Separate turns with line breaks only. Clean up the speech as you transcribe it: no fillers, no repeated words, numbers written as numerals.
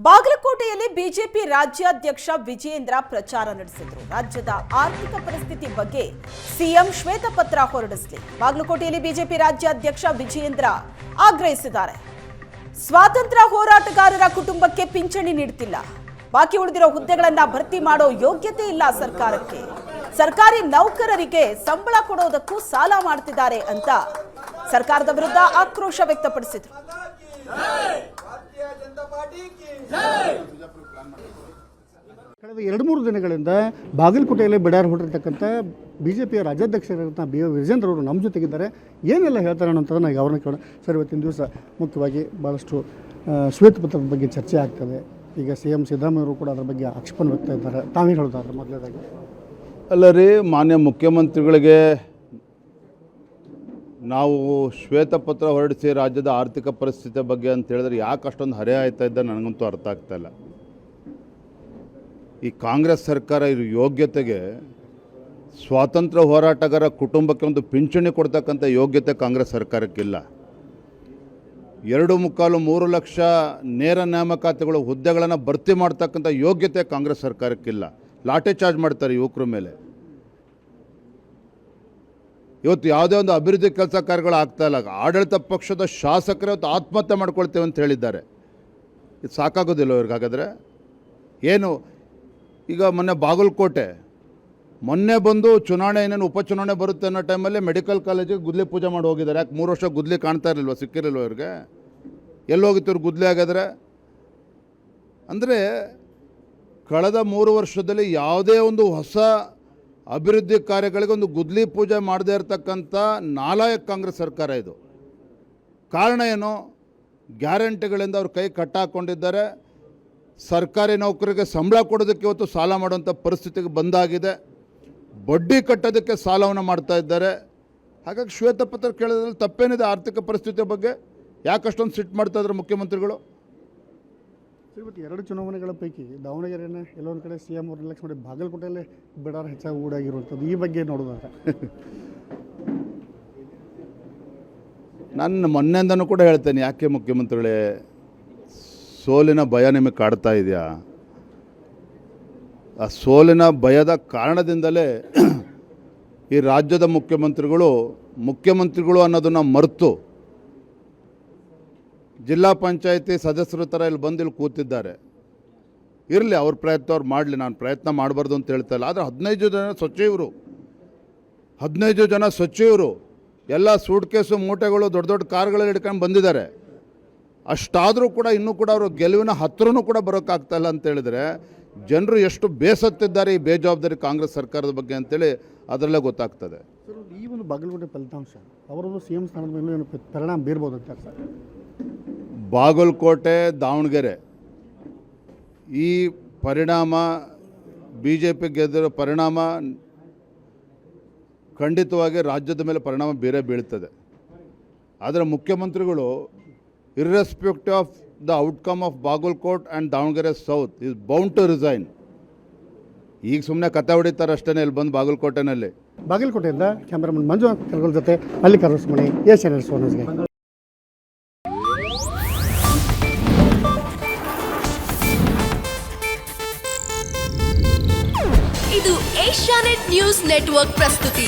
ಬಾಗಲಕೋಟೆಯಲ್ಲಿ ಬಿಜೆಪಿ ರಾಜ್ಯಾಧ್ಯಕ್ಷ ವಿಜಯೇಂದ್ರ ಪ್ರಚಾರ ನಡೆಸಿದರು. ರಾಜ್ಯದ ಆರ್ಥಿಕ ಪರಿಸ್ಥಿತಿ ಬಗ್ಗೆ ಸಿಎಂ ಶ್ವೇತಪತ್ರ ಹೊರಡಿಸಲಿ ಬಾಗಲಕೋಟೆಯಲ್ಲಿ ಬಿಜೆಪಿ ರಾಜ್ಯಾಧ್ಯಕ್ಷ ವಿಜಯೇಂದ್ರ ಆಗ್ರಹಿಸಿದ್ದಾರೆ. ಸ್ವಾತಂತ್ರ್ಯ ಹೋರಾಟಗಾರರ ಕುಟುಂಬಕ್ಕೆ ಪಿಂಚಣಿ ನೀಡುತ್ತಿಲ್ಲ, ಬಾಕಿ ಉಳಿದಿರೋ ಹುದ್ದೆಗಳನ್ನ ಭರ್ತಿ ಮಾಡೋ ಯೋಗ್ಯತೆ ಇಲ್ಲ ಸರ್ಕಾರಕ್ಕೆ, ಸರ್ಕಾರಿ ನೌಕರರಿಗೆ ಸಂಬಳ ಕೊಡೋದಕ್ಕೂ ಸಾಲ ಮಾಡ್ತಿದ್ದಾರೆ ಅಂತ ಸರ್ಕಾರದ ವಿರುದ್ಧ ಆಕ್ರೋಶ ವ್ಯಕ್ತಪಡಿಸಿದರು.
ಕಳೆದ 2-3 ದಿನಗಳಿಂದ ಬಾಗಲಕೋಟೆಯಲ್ಲಿ ಬಿಡಾರ ಹೊರಟಿರ್ತಕ್ಕಂಥ ಬಿಜೆಪಿಯ ರಾಜ್ಯಾಧ್ಯಕ್ಷರಾದಂಥ ವಿಜೇಂದ್ರ ಅವರು ನಮ್ಮ ಜೊತೆಗಿದ್ದಾರೆ. ಏನೆಲ್ಲ ಹೇಳ್ತಾರೆ ಅನ್ನೋಂಥದ್ದನ್ನು ಈಗ ಅವ್ರನ್ನ ಕೇಳೋಣ. ಸರ್, ಇವತ್ತಿನ ದಿವಸ ಮುಖ್ಯವಾಗಿ ಭಾಳಷ್ಟು ಶ್ವೇತಪತ್ರದ ಬಗ್ಗೆ ಚರ್ಚೆ ಆಗ್ತದೆ. ಈಗ CM ಸಿದ್ದರಾಮಯ್ಯವರು ಕೂಡ ಅದರ ಬಗ್ಗೆ ಆಕ್ಷೇಪಣೆ ವ್ಯಕ್ತ ಇದ್ದಾರೆ. ತಾವೇನು ಹೇಳ್ತಾರೆ ಮೊದಲೇದಾಗಿ?
ಅಲ್ಲ ರೀ, ಮಾನ್ಯ ಮುಖ್ಯಮಂತ್ರಿಗಳಿಗೆ ನಾವು ಶ್ವೇತಪತ್ರ ಹೊರಡಿಸಿ ರಾಜ್ಯದ ಆರ್ಥಿಕ ಪರಿಸ್ಥಿತಿ ಬಗ್ಗೆ ಅಂತ ಹೇಳಿದ್ರೆ ಯಾಕೆ ಅಷ್ಟೊಂದು ಹರೆ ಆಯ್ತಾ ಇದ್ದ ನನಗಂತೂ ಅರ್ಥ ಆಗ್ತಾಯಿಲ್ಲ. ಈ ಕಾಂಗ್ರೆಸ್ ಸರ್ಕಾರ ಇರೋ ಯೋಗ್ಯತೆಗೆ ಸ್ವಾತಂತ್ರ್ಯ ಹೋರಾಟಗಾರ ಕುಟುಂಬಕ್ಕೆ ಒಂದು ಪಿಂಚಣಿ ಕೊಡ್ತಕ್ಕಂಥ ಯೋಗ್ಯತೆ ಕಾಂಗ್ರೆಸ್ ಸರ್ಕಾರಕ್ಕಿಲ್ಲ. 2.25-3 ಲಕ್ಷ ನೇರ ನೇಮಕಾತಿಗಳು ಹುದ್ದೆಗಳನ್ನು ಭರ್ತಿ ಮಾಡ್ತಕ್ಕಂಥ ಯೋಗ್ಯತೆ ಕಾಂಗ್ರೆಸ್ ಸರ್ಕಾರಕ್ಕಿಲ್ಲ. ಲಾಠಿ ಚಾರ್ಜ್ ಮಾಡ್ತಾರೆ ಯುವಕರ ಮೇಲೆ. ಇವತ್ತು ಯಾವುದೇ ಒಂದು ಅಭಿವೃದ್ಧಿ ಕೆಲಸ ಕಾರ್ಯಗಳು ಆಗ್ತಾಯಿಲ್ಲ. ಆಡಳಿತ ಪಕ್ಷದ ಶಾಸಕರೇ ಇವತ್ತು ಆತ್ಮಹತ್ಯೆ ಮಾಡ್ಕೊಳ್ತೇವೆ ಅಂತ ಹೇಳಿದ್ದಾರೆ. ಇದು ಸಾಕಾಗೋದಿಲ್ಲ ಇವ್ರಿಗೆ. ಹಾಗಾದರೆ ಏನು? ಈಗ ಬಾಗಲಕೋಟೆ ಮೊನ್ನೆ ಬಂದು ಚುನಾವಣೆ ಏನೇನು ಉಪಚುನಾವಣೆ ಬರುತ್ತೆ ಅನ್ನೋ ಟೈಮಲ್ಲಿ ಮೆಡಿಕಲ್ ಕಾಲೇಜಿಗೆ ಗುದ್ಲಿ ಪೂಜೆ ಮಾಡಿ ಹೋಗಿದ್ದಾರೆ. ಯಾಕೆ 3 ವರ್ಷ ಗುದ್ಲಿ ಕಾಣ್ತಾ ಇರಲಿಲ್ವ, ಸಿಕ್ಕಿರಲಿಲ್ವ ಇವ್ರಿಗೆ? ಎಲ್ಲೋಗಿತ್ತು ಇವ್ರು ಗುದ್ಲಿ? ಹಾಗಾದರೆ ಅಂದರೆ ಕಳೆದ 3 ವರ್ಷದಲ್ಲಿ ಯಾವುದೇ ಒಂದು ಹೊಸ ಅಭಿವೃದ್ಧಿ ಕಾರ್ಯಗಳಿಗೆ ಒಂದು ಗುದ್ಲಿ ಪೂಜೆ ಮಾಡದೇ ಇರತಕ್ಕಂಥ ನಾಲಾಯಕ ಕಾಂಗ್ರೆಸ್ ಸರ್ಕಾರ ಇದು. ಕಾರಣ ಏನು? ಗ್ಯಾರಂಟಿಗಳಿಂದ ಅವ್ರ ಕೈ ಕಟ್ಟಾಕೊಂಡಿದ್ದಾರೆ. ಸರ್ಕಾರಿ ನೌಕರಿಗೆ ಸಂಬಳ ಕೊಡೋದಕ್ಕೆ ಇವತ್ತು ಸಾಲ ಮಾಡುವಂಥ ಪರಿಸ್ಥಿತಿಗೆ ಬಂದಾಗಿದೆ. ಬಡ್ಡಿ ಕಟ್ಟೋದಕ್ಕೆ ಸಾಲವನ್ನು ಮಾಡ್ತಾ ಇದ್ದಾರೆ. ಹಾಗಾಗಿ ಶ್ವೇತಪತ್ರ ಕೇಳೋದ್ರಲ್ಲಿ ತಪ್ಪೇನಿದೆ? ಆರ್ಥಿಕ ಪರಿಸ್ಥಿತಿ ಬಗ್ಗೆ ಯಾಕೆ ಅಷ್ಟೊಂದು ಸಿಟ್ಟು ಮಾಡ್ತಾಯಿದ್ರು ಮುಖ್ಯಮಂತ್ರಿಗಳು?
ಇವತ್ತು 2 ಚುನಾವಣೆಗಳ ಪೈಕಿ ದಾವಣಗೆರೆನ ಎಲ್ಲೊಂದು ಕಡೆ CM ಅವರು ರಿಲ್ಯಾಕ್ಸ್ ಮಾಡಿ ಬಾಗಲಕೋಟೆಯಲ್ಲೇ ಬಿಡಾರ ಹೆಚ್ಚಾಗಿ ಊಡಾಗಿರುವಂಥದ್ದು. ಈ ಬಗ್ಗೆ ನೋಡೋದಾದ್ರೆ
ನಾನು ಮೊನ್ನೆಯಿಂದನೂ ಕೂಡ ಹೇಳ್ತೇನೆ, ಯಾಕೆ ಮುಖ್ಯಮಂತ್ರಿಗಳೇ ಸೋಲಿನ ಭಯ ನಿಮಗೆ ಕಾಡ್ತಾ ಇದೆಯಾ? ಆ ಸೋಲಿನ ಭಯದ ಕಾರಣದಿಂದಲೇ ಈ ರಾಜ್ಯದ ಮುಖ್ಯಮಂತ್ರಿಗಳು ಅನ್ನೋದನ್ನು ಮರೆತು ಜಿಲ್ಲಾ ಪಂಚಾಯತಿ ಸದಸ್ಯರ ಥರ ಇಲ್ಲಿ ಬಂದು ಇಲ್ಲಿ ಕೂತಿದ್ದಾರೆ. ಇರಲಿ, ಅವ್ರ ಪ್ರಯತ್ನ ಅವ್ರು ಮಾಡಲಿ, ನಾನು ಪ್ರಯತ್ನ ಮಾಡಬಾರ್ದು ಅಂತ ಹೇಳ್ತಾ ಇಲ್ಲ. ಆದರೆ 15 ಜನ ಸಚಿವರು ಎಲ್ಲ ಸೂಟ್ ಕೇಸು ಮೂಟೆಗಳು ದೊಡ್ಡ ದೊಡ್ಡ ಕಾರ್ಗಳಲ್ಲಿ ಹಿಡ್ಕೊಂಡು ಬಂದಿದ್ದಾರೆ. ಅಷ್ಟಾದರೂ ಕೂಡ ಇನ್ನೂ ಕೂಡ ಅವರು ಗೆಲುವಿನ ಹತ್ರನೂ ಕೂಡ ಬರೋಕ್ಕಾಗ್ತಾಯಿಲ್ಲ ಅಂತ ಹೇಳಿದ್ರೆ ಜನರು ಎಷ್ಟು ಬೇಸತ್ತಿದ್ದಾರೆ ಈ ಬೇಜವಾಬ್ದಾರಿ ಕಾಂಗ್ರೆಸ್ ಸರ್ಕಾರದ ಬಗ್ಗೆ ಅಂತೇಳಿ ಅದರಲ್ಲೇ ಗೊತ್ತಾಗ್ತದೆ.
ಸರ್, ಈ ಒಂದು ಬಾಗಲಕೋಟೆ ಫಲಿತಾಂಶ ಅವರೊಂದು CM ಸ್ಥಾನದ ಮೇಲೆ ಏನು ಪರಿಣಾಮ ಬೀರ್ಬೋದು ಅಂತ ಸರ್?
ಬಾಗಲಕೋಟೆ, ದಾವಣಗೆರೆ ಈ ಪರಿಣಾಮ, BJP ಗೆದ್ದಿರೋ ಪರಿಣಾಮ ಖಂಡಿತವಾಗಿ ರಾಜ್ಯದ ಮೇಲೆ ಪರಿಣಾಮ ಬೇರೆ ಬೀಳ್ತದೆ. ಆದರೆ ಮುಖ್ಯಮಂತ್ರಿಗಳು irrespective of the outcome of Bagalkot and Davanagere south is bound to resign. ಈಗ ಸುಮ್ಮನೆ ಕತೆ ಹೊಡಿತಾರೆ ಅಷ್ಟೇ ಇಲ್ಲಿ ಬಂದು ಬಾಗಲಕೋಟೆನಲ್ಲಿ.
ಬಾಗಲಕೋಟೆಯಿಂದ ಕ್ಯಾಮ್ರಾಮನ್ ಮಂಜುನಾಥ್ ಕಲ್ಗೋಲ್ ಜೊತೆ ಮಲ್ಲಿಕಾರ್ಜುನ ಮಣಿ, ACNN ನ್ಯೂಸ್ಗೆ.
ಇದು ಏಷ್ಯಾನೆಟ್ ನ್ಯೂಸ್ ನೆಟ್ವರ್ಕ್ ಪ್ರಸ್ತುತಿ.